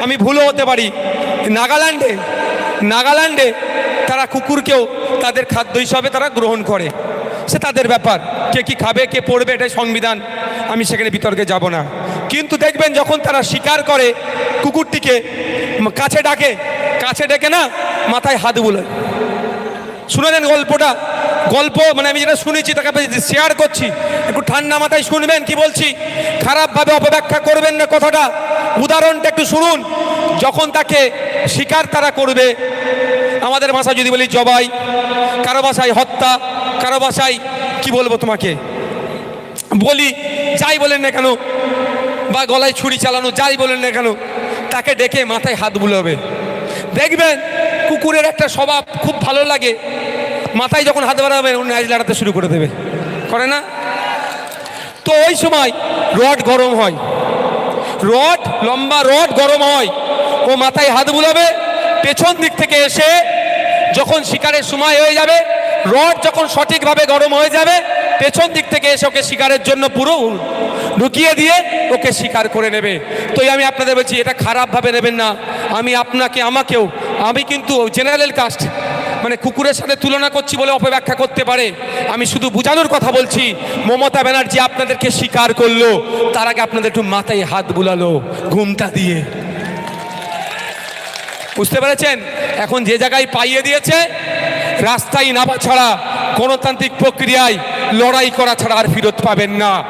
আমি ভুলও হতে পারি, নাগাল্যান্ডে তারা কুকুরকেও তাদের খাদ্য হিসাবে তারা গ্রহণ করে, সে তাদের ব্যাপার, কে কি খাবে কে পড়বে এটাই সংবিধান, আমি সেখানে বিতর্কে যাব না। কিন্তু দেখবেন যখন তারা শিকার করে কুকুরটিকে কাছে ডেকে না মাথায় হাত বুলোয়। শুনেছেন গল্প মানে আমি যেটা শুনেছি তাকে শেয়ার করছি, একটু ঠান্ডা মাথায় শুনবেন কি বলছি, খারাপভাবে অপব্যাখ্যা করবেন না কথাটা। উদাহরণটা একটু শুনুন। যখন তাকে শিকার তারা করবে, আমাদের ভাষায় যদি বলি জবাই, কারো ভাষায় হত্যা, কারো ভাষায় কি বলবো তোমাকে বলি, যাই বলেন না কেন, বা গলায় ছুরি চালানো, যাই বলেন না কেন, তাকে ডেকে মাথায় হাত বুলোবে। দেখবেন কুকুরের একটা স্বভাব খুব ভালো লাগে, মাথায় যখন হাত বাড়াবে অন্য আইজ লাড়াতে শুরু করে দেবে, করে না? তো ওই সময় রড গরম হয়, লম্বা রড গরম হয়, ও মাথায় হাত বুলাবে, পেছন দিক থেকে এসে যখন শিকারের সময় হয়ে যাবে, রড যখন সঠিকভাবে গরম হয়ে যাবে, পেছন দিক থেকে এসে ওকে শিকারের জন্য পুরো ঢুকিয়ে দিয়ে ওকে শিকার করে নেবে। তো আমি আপনাদের বলছি এটা খারাপভাবে নেবেন না। আমি কিন্তু জেনারেল কাস্ট মানে কুকুরের সাথে তুলনা করছি বলে অপব্যাখ্যা করতে পারে, আমি শুধু বোঝানোর কথা বলছি। মমতা ব্যানার্জি আপনাদেরকে স্বীকার করলো, তার আগে আপনাদের একটু মাথায় হাত বুলালো ঘুমটা দিয়ে, বুঝতে পেরেছেন? এখন যে জায়গায় পাইয়ে দিয়েছে, রাস্তায় নামা ছাড়া গণতান্ত্রিক প্রক্রিয়ায় লড়াই করা ছাড়া আর ফেরত পাবেন না।